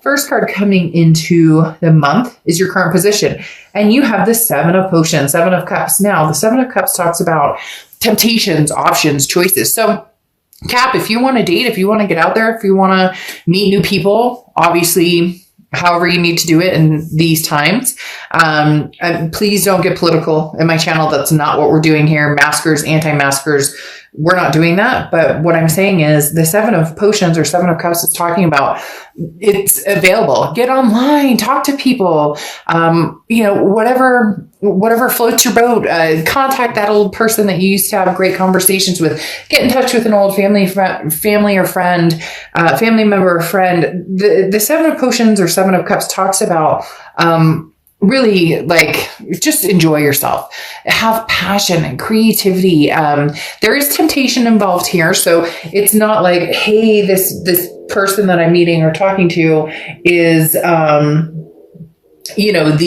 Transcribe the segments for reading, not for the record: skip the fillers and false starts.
first card coming into the month is your current position. And you have the 7 of Potions, 7 of Cups. Now, the 7 of Cups talks about temptations, options, choices. So Cap, if you want to date, if you want to get out there, if you want to meet new people, obviously, however you need to do it in these times. And please don't get political in my channel. That's not what we're doing here. Maskers, anti-maskers, we're not doing that. But what I'm saying is the 7 of Potions or 7 of Cups is talking about it's available. Get online, talk to people, whatever floats your boat, contact that old person that you used to have great conversations with, get in touch with an old family or friend, family member or friend. The 7 of Potions or 7 of Cups talks about, really like just enjoy yourself, have passion and creativity. There is temptation involved here. So it's not like, hey, this person that I'm meeting or talking to is, the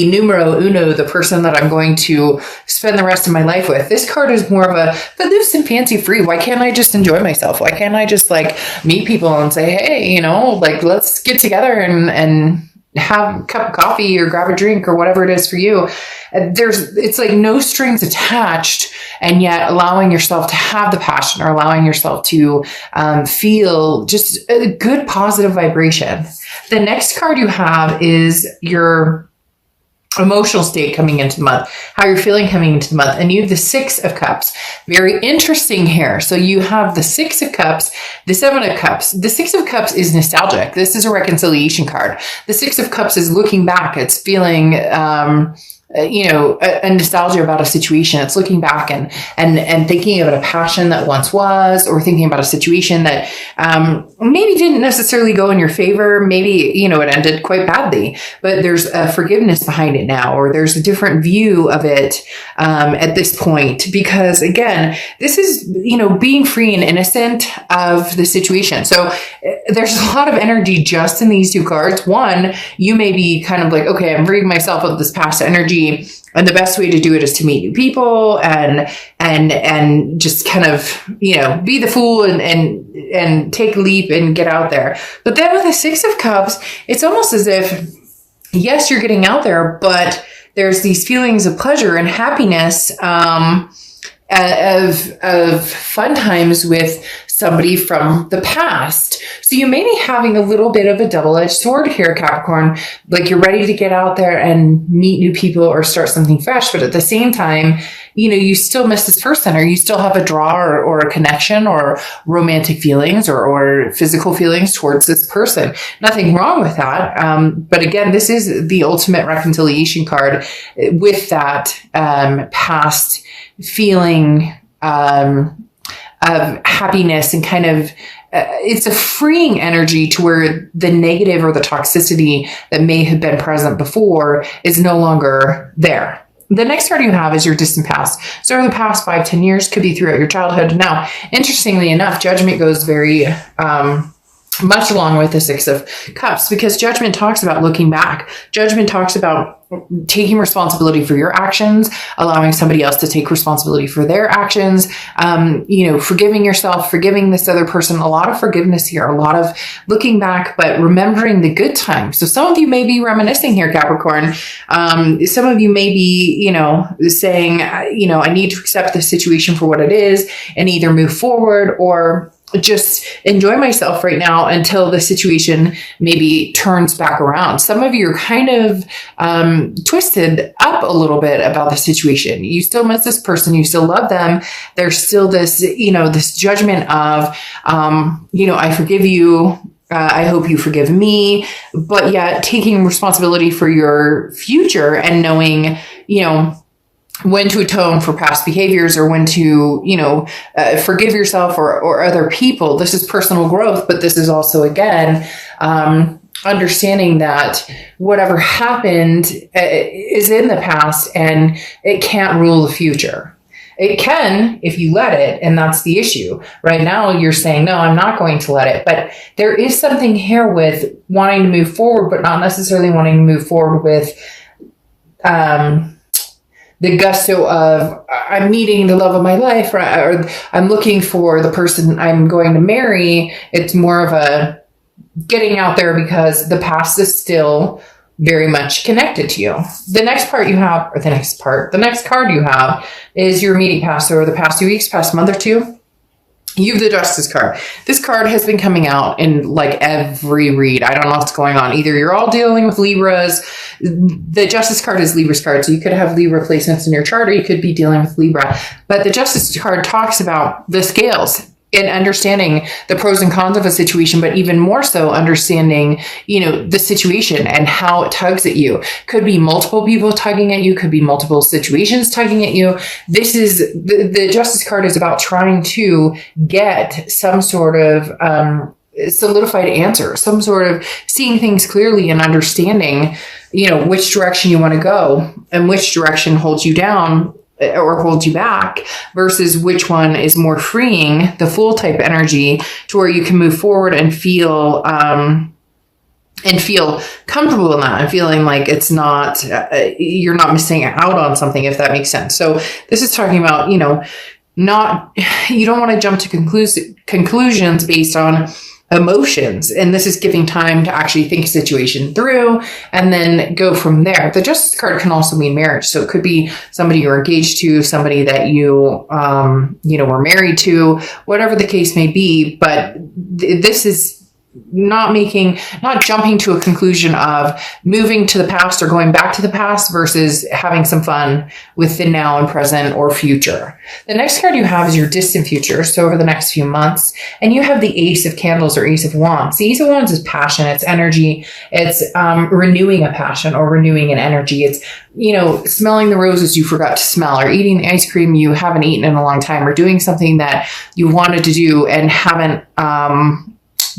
numero uno, the person that I'm going to spend the rest of my life with. This card is more of a, but loose and fancy free. Why can't I just enjoy myself? Why can't I just like meet people and say, hey, let's get together and have a cup of coffee or grab a drink or whatever it is for you. It's like no strings attached, and yet allowing yourself to have the passion or allowing yourself to feel just a good positive vibration. The next card you have is your emotional state coming into the month, how you're feeling coming into the month. And you have the 6 of Cups. Very interesting here. So you have the 6 of Cups, the 7 of Cups. The 6 of Cups is nostalgic. This is a reconciliation card. The 6 of Cups is looking back. It's feeling, a nostalgia about a situation. It's looking back and thinking about a passion that once was, or thinking about a situation that maybe didn't necessarily go in your favor. Maybe, it ended quite badly, but there's a forgiveness behind it now, or there's a different view of it at this point. Because again, this is, being free and innocent of the situation. So there's a lot of energy just in these 2 cards. One, you may be kind of like, okay, I'm freeing myself of this past energy. And the best way to do it is to meet new people and just kind of, be the fool and take a leap and get out there. But then with the 6 of Cups, it's almost as if, yes, you're getting out there, but there's these feelings of pleasure and happiness, of fun times with somebody from the past. So you may be having a little bit of a double-edged sword here, Capricorn. Like you're ready to get out there and meet new people or start something fresh. But at the same time, you still miss this person, or you still have a draw or a connection or romantic feelings or physical feelings towards this person. Nothing wrong with that. But again, this is the ultimate reconciliation card with that past feeling of happiness, and kind of it's a freeing energy to where the negative or the toxicity that may have been present before is no longer there. The next card you have is your distant past. So in the past 5-10 years, could be throughout your childhood. Now, interestingly enough, Judgment goes very much along with the 6 of Cups, because Judgment talks about looking back. Judgment talks about taking responsibility for your actions, allowing somebody else to take responsibility for their actions, forgiving yourself, forgiving this other person. A lot of forgiveness here, a lot of looking back, but remembering the good times. So some of you may be reminiscing here, Capricorn. Some of you may be, saying, I need to accept the situation for what it is and either move forward or just enjoy myself right now until the situation maybe turns back around. Some of you are kind of twisted up a little bit about the situation. You still miss this person. You still love them. There's still this, this judgment of, I forgive you. I hope you forgive me. But yet taking responsibility for your future and knowing, when to atone for past behaviors, or when to, forgive yourself or other people. This is personal growth, but this is also, again, understanding that whatever happened is in the past and it can't rule the future. It can if you let it, and that's the issue. Right now, you're saying, no, I'm not going to let it. But there is something here with wanting to move forward, but not necessarily wanting to move forward with the gusto of I'm meeting the love of my life, or I'm looking for the person I'm going to marry. It's more of a, getting out there because the past is still very much connected to you. The next card you have is your immediate past, or the past 2 weeks, past month or two. You have the Justice card. This card has been coming out in like every read. I don't know what's going on. Either you're all dealing with Libras. The Justice card is Libra's card. So you could have Libra placements in your chart, or you could be dealing with Libra. But the Justice card talks about the scales and understanding the pros and cons of a situation, but even more so understanding, the situation and how it tugs at you. Could be multiple people tugging at you, could be multiple situations tugging at you. This is the Justice card is about trying to get some sort of solidified answer, some sort of seeing things clearly and understanding, which direction you want to go and which direction holds you down or holds you back, versus which one is more freeing, the Fool type energy, to where you can move forward and feel comfortable in that, and feeling like it's not you're not missing out on something, if that makes sense. So this is talking about, you don't want to jump to conclusions based on emotions, and this is giving time to actually think a situation through and then go from there. The Justice card can also mean marriage, so it could be somebody you're engaged to, somebody that you were married to, whatever the case may be. But this is not jumping to a conclusion of moving to the past or going back to the past, versus having some fun with the now and present or future. The next card you have is your distant future, so over the next few months. And you have the Ace of Candles or Ace of Wands. The Ace of Wands is passion, it's energy, it's renewing a passion or renewing an energy. It's, smelling the roses you forgot to smell, or eating the ice cream you haven't eaten in a long time, or doing something that you wanted to do and haven't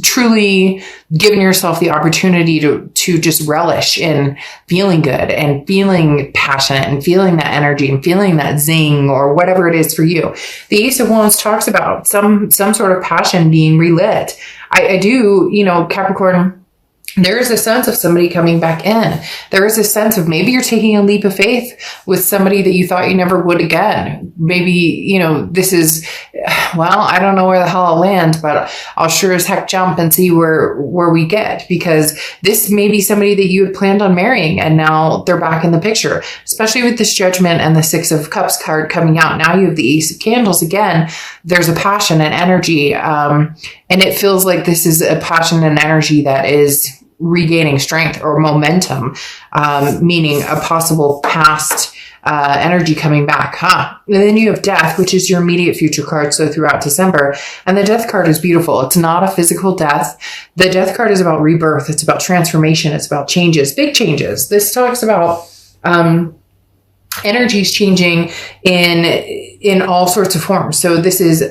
truly giving yourself the opportunity to just relish in feeling good and feeling passionate and feeling that energy and feeling that zing, or whatever it is for you. The Ace of Wands talks about some sort of passion being relit. I do, Capricorn, there is a sense of somebody coming back in. There is a sense of maybe you're taking a leap of faith with somebody that you thought you never would again. Maybe, this is, I don't know where the hell I'll land, but I'll sure as heck jump and see where we get, because this may be somebody that you had planned on marrying and now they're back in the picture, especially with this Judgment and the Six of Cups card coming out. Now you have the Ace of Candles again. There's a passion and energy. And it feels like this is a passion and energy that is regaining strength or momentum, meaning a possible past energy coming back. And then you have Death, which is your immediate future card, so throughout December. And the Death card is beautiful. It's not a physical death. The Death card is about rebirth. It's about transformation. It's about changes, big changes. This talks about energies changing in all sorts of forms. So this is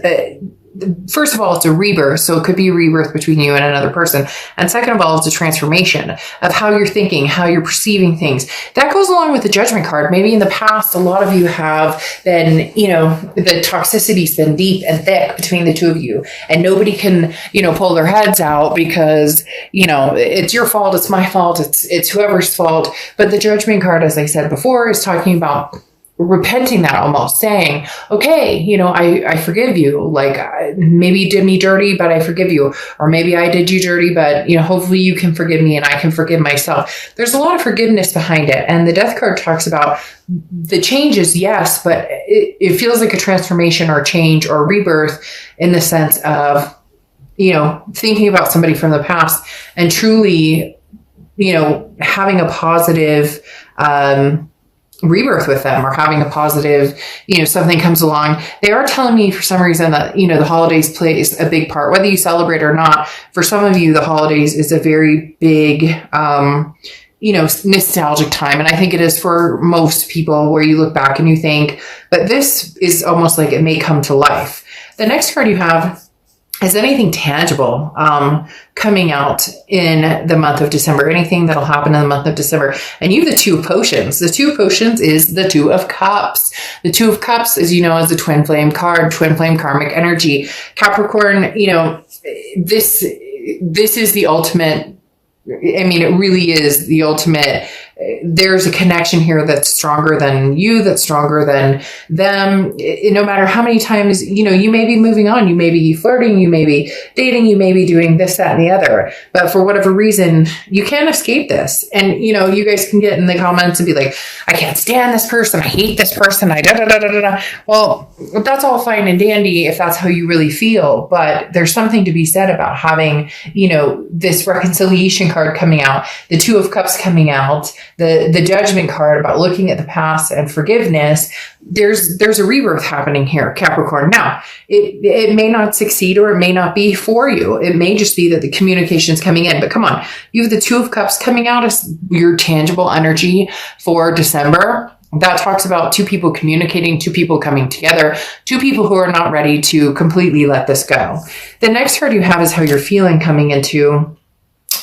first of all, it's a rebirth. So it could be a rebirth between you and another person. And second of all, it's a transformation of how you're thinking, how you're perceiving things. That goes along with the Judgment card. Maybe in the past, a lot of you have been, the toxicity's been deep and thick between the two of you. And nobody can, pull their heads out because, it's your fault, it's my fault, it's whoever's fault. But the Judgment card, as I said before, is talking about repenting, that almost saying, okay, I forgive you. Like, maybe you did me dirty, but I forgive you. Or maybe I did you dirty, but hopefully you can forgive me and I can forgive myself. There's a lot of forgiveness behind it. And the Death card talks about the changes, yes, but it feels like a transformation or change or rebirth in the sense of, thinking about somebody from the past and truly, having a positive, rebirth with them, or having a positive, something comes along. They are telling me for some reason that, the holidays plays a big part, whether you celebrate or not. For some of you, the holidays is a very big, nostalgic time. And I think it is for most people, where you look back and you think, but this is almost like it may come to life. The next card you have is anything tangible coming out in the month of December, anything that'll happen in the month of December. And you have the Two of Potions. The Two of Potions is the Two of Cups. The Two of Cups, as you know, is the twin flame card, twin flame karmic energy. Capricorn, this is the ultimate. I mean, it really is the ultimate there's a connection here that's stronger than you, that's stronger than them. No matter how many times, you may be moving on, you may be flirting, you may be dating, you may be doing this, that, and the other. But for whatever reason, you can't escape this. And, you guys can get in the comments and be like, I can't stand this person. I hate this person. I da da da da da da. Well, that's all fine and dandy if that's how you really feel. But there's something to be said about having, this reconciliation card coming out, the Two of Cups coming out, the Judgment card about looking at the past and forgiveness. There's a rebirth happening here, Capricorn. Now, it may not succeed, or it may not be for you. It may just be that the communication is coming in. But come on, you have the Two of Cups coming out as your tangible energy for December. That talks about two people communicating, two people coming together, two people who are not ready to completely let this go. The next card you have is how you're feeling coming into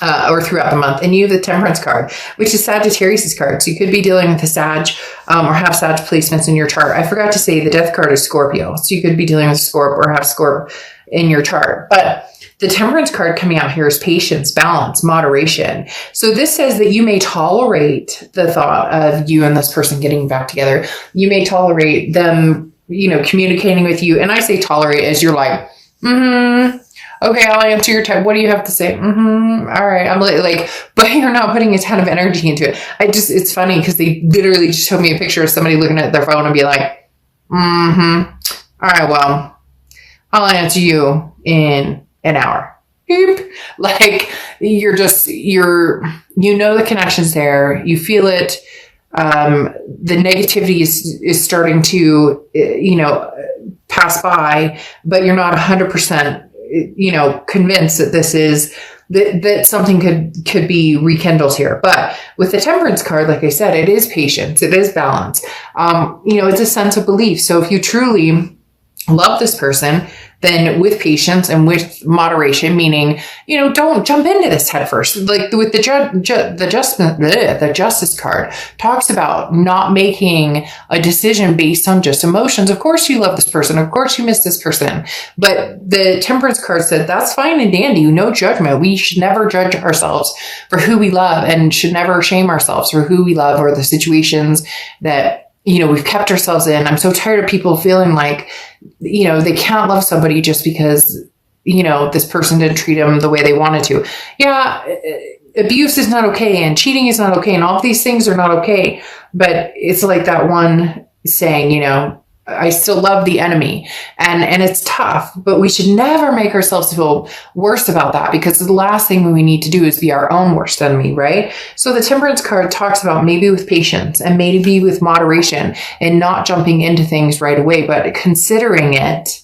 or throughout the month. And you have the Temperance card, which is Sagittarius' card. So you could be dealing with a Sag or have Sag placements in your chart. I forgot to say the Death card is Scorpio. So you could be dealing with Scorp or have Scorp in your chart. But the Temperance card coming out here is patience, balance, moderation. So this says that you may tolerate the thought of you and this person getting back together. You may tolerate them, communicating with you. And I say tolerate as you're like, okay, I'll answer your time. What do you have to say? All right. I'm like, but you're not putting a ton of energy into it. It's funny because they literally just showed me a picture of somebody looking at their phone and be like, all right, well, I'll answer you in an hour. Beep. Like the connection's there. You feel it. The negativity is starting to, pass by, but you're not 100%, convinced that this is, that something could be rekindled here. But with the Temperance card, like I said, it is patience. It is balance. It's a sense of belief. So if you truly love this person, then with patience and with moderation, meaning, don't jump into this head first. Like with the Justice card talks about not making a decision based on just emotions. Of course you love this person. Of course you miss this person. But the Temperance card said that's fine and dandy. No judgment. We should never judge ourselves for who we love and should never shame ourselves for who we love or the situations that we've kept ourselves in. I'm so tired of people feeling like, they can't love somebody just because, this person didn't treat them the way they wanted to. Yeah, abuse is not okay and cheating is not okay and all of these things are not okay. But it's like that one saying, I still love the enemy, and it's tough, but we should never make ourselves feel worse about that, because the last thing we need to do is be our own worst enemy, right? So the Temperance card talks about maybe with patience and maybe with moderation and not jumping into things right away, but considering it.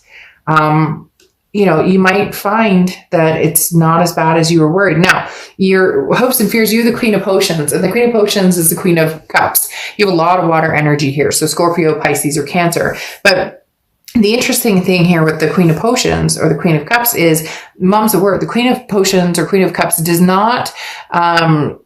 You might find that it's not as bad as you were worried. Now, your hopes and fears, you're the Queen of Potions, and the Queen of Potions is the Queen of Cups. You have a lot of water energy here. So Scorpio, Pisces, or Cancer. But the interesting thing here with the Queen of Potions or the Queen of Cups is, mom's a word, the Queen of Potions or Queen of Cups does not,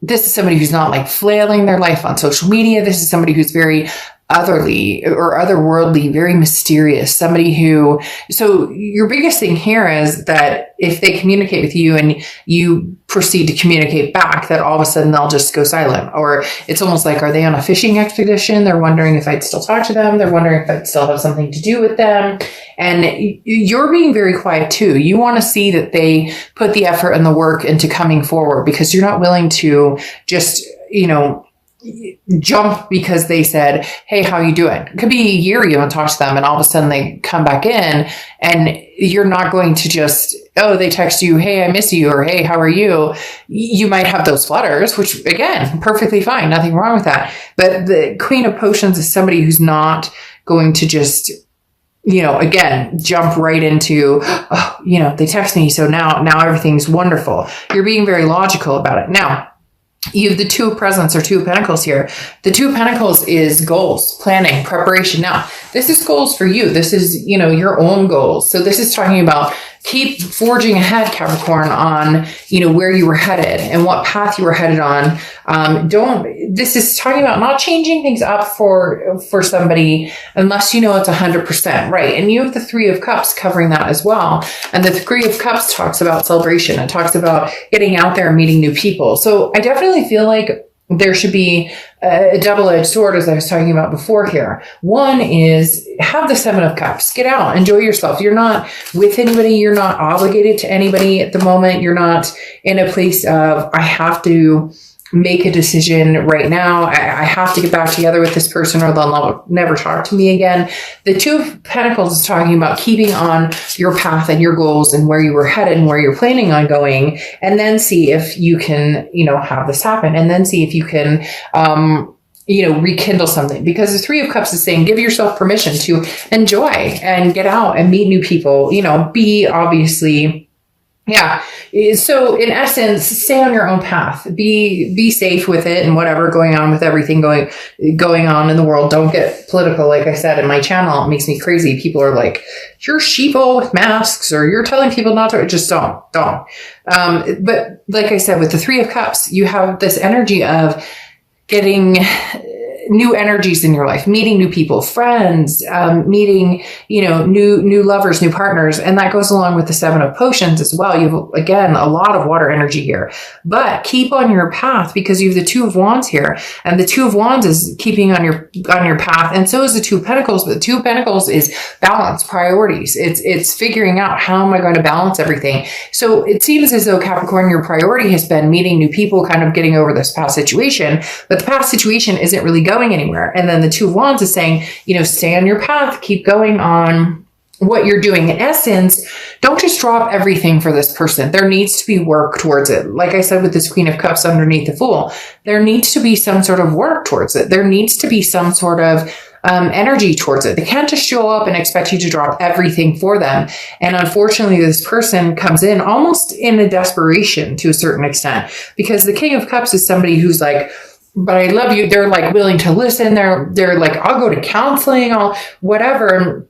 this is somebody who's not like flailing their life on social media. This is somebody who's very otherly or otherworldly, very mysterious, somebody who, so your biggest thing here is that if they communicate with you and you proceed to communicate back, that all of a sudden they'll just go silent. Or it's almost like, are they on a fishing expedition? They're wondering if I'd still talk to them. They're wondering if I'd still have something to do with them. And you're being very quiet too. You want to see that they put the effort and the work into coming forward, because you're not willing to just, jump because they said, hey, how you doing? It could be a year you haven't talked to them and all of a sudden they come back in, and you're not going to just, they text you, hey, I miss you, or hey, how are you? You might have those flutters, which again, perfectly fine. Nothing wrong with that. But the Queen of Potions is somebody who's not going to just, again, jump right into, they text me, so now everything's wonderful. You're being very logical about it. Now, you have the Two of Presents or Two of Pentacles here. The Two of Pentacles is goals, planning, preparation. Now, this is goals for you. This is, your own goals. So this is talking about keep forging ahead, Capricorn, on, where you were headed and what path you were headed on. This is talking about not changing things up for somebody unless it's 100% right. And you have the Three of Cups covering that as well. And the Three of Cups talks about celebration. It talks about getting out there and meeting new people. So I definitely feel like there should be a double-edged sword, as I was talking about before here. One is have the Seven of Cups. Get out. Enjoy yourself. You're not with anybody. You're not obligated to anybody at the moment. You're not in a place of, I have to make a decision right now. I have to get back together with this person or they'll never talk to me again. The Two of Pentacles is talking about keeping on your path and your goals and where you were headed and where you're planning on going, and then see if you can, have this happen, and then see if you can, rekindle something. Because the Three of Cups is saying, give yourself permission to enjoy and get out and meet new people, be obviously. Yeah. So in essence, stay on your own path, be safe with it and whatever going on with everything going on in the world. Don't get political. Like I said in my channel, it makes me crazy. People are like, you're sheeple with masks, or you're telling people not to. Just don't. But like I said, with the Three of Cups, you have this energy of getting new energies in your life, meeting new people, friends, meeting, new lovers, new partners. And that goes along with the Seven of Potions as well. You have, again, a lot of water energy here, but keep on your path, because you have the Two of Wands here, and the Two of Wands is keeping on your path. And so is the Two of Pentacles, but the Two of Pentacles is balance, priorities. It's figuring out, how am I going to balance everything? So it seems as though, Capricorn, your priority has been meeting new people, kind of getting over this past situation, but the past situation isn't really going anywhere. And then the Two of Wands is saying, stay on your path, keep going on what you're doing. In essence, don't just drop everything for this person. There needs to be work towards it. Like I said, with this Queen of Cups underneath the Fool, there needs to be some sort of work towards it. There needs to be some sort of energy towards it. They can't just show up and expect you to drop everything for them. And unfortunately, this person comes in almost in a desperation to a certain extent, because the King of Cups is somebody who's like, but I love you. They're like willing to listen. They're like, I'll go to counseling, I'll whatever.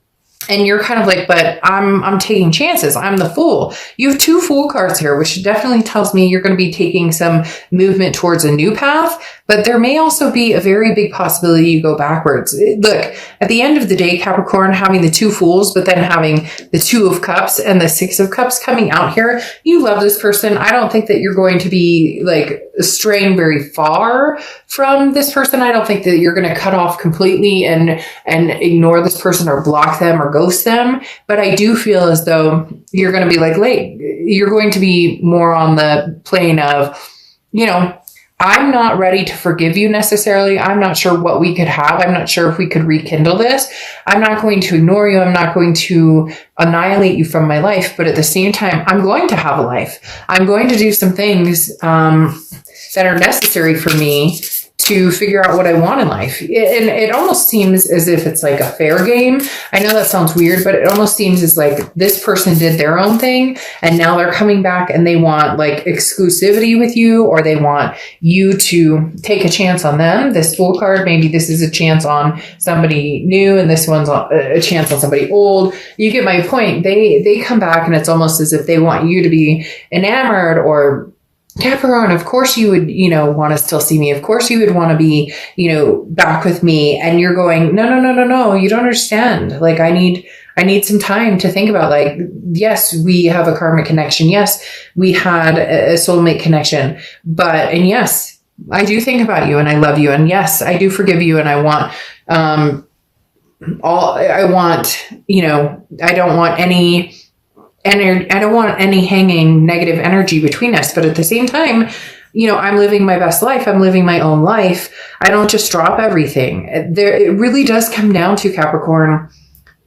And you're kind of like, but I'm taking chances. I'm the Fool. You have two Fool cards here, which definitely tells me you're going to be taking some movement towards a new path, but there may also be a very big possibility you go backwards. Look, at the end of the day, Capricorn, having the two Fools, but then having the Two of Cups and the Six of Cups coming out here, you love this person. I don't think that you're going to be like straying very far from this person. I don't think that you're going to cut off completely and ignore this person or block them or ghost them. But I do feel as though you're going to be like, you're going to be more on the plane of, I'm not ready to forgive you necessarily. I'm not sure what we could have. I'm not sure if we could rekindle this. I'm not going to ignore you. I'm not going to annihilate you from my life. But at the same time, I'm going to have a life. I'm going to do some things that are necessary for me to figure out what I want in life. And it almost seems as if it's like a fair game. I know that sounds weird, but it almost seems as like this person did their own thing and now they're coming back and they want like exclusivity with you, or they want you to take a chance on them. This Fool card, maybe this is a chance on somebody new and this one's a chance on somebody old. You get my point. They come back and it's almost as if they want you to be enamored, or Capricorn, of course you would, want to still see me. Of course you would want to be, back with me. And you're going, no. You don't understand. Like, I need some time to think about, like, yes, we have a karmic connection. Yes, we had a soulmate connection, and yes, I do think about you and I love you. And yes, I do forgive you. And I want, I don't want any, and I don't want any hanging negative energy between us. But at the same time, I'm living my best life. I'm living my own life. I don't just drop everything. It really does come down to, Capricorn,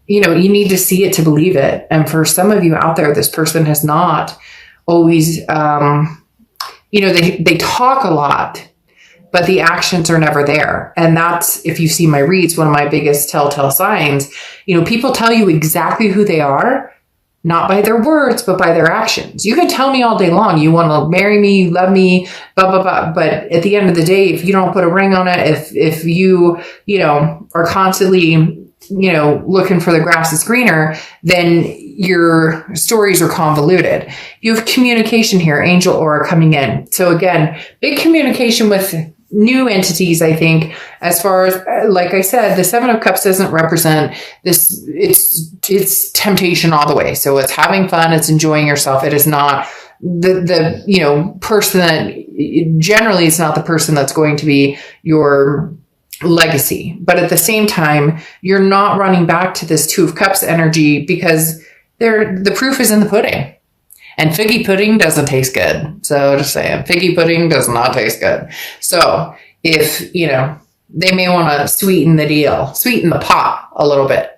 you need to see it to believe it. And for some of you out there, this person has not always, they talk a lot, but the actions are never there. And that's, if you see my reads, one of my biggest telltale signs. People tell you exactly who they are, not by their words, but by their actions. You can tell me all day long, you want to marry me, you love me, blah, blah, blah. But at the end of the day, if you don't put a ring on it, if you, are constantly, looking for the grass is greener, then your stories are convoluted. You have communication here, angel aura coming in. So again, big communication with new entities, I think, as far as, like I said, the Seven of Cups doesn't represent this. It's temptation all the way. So it's having fun. It's enjoying yourself. It is not the person that generally it's not the person that's going to be your legacy. But at the same time, you're not running back to this Two of Cups energy because the proof is in the pudding. And figgy pudding doesn't taste good. So just saying, figgy pudding does not taste good. So if, they may want to sweeten the pot a little bit.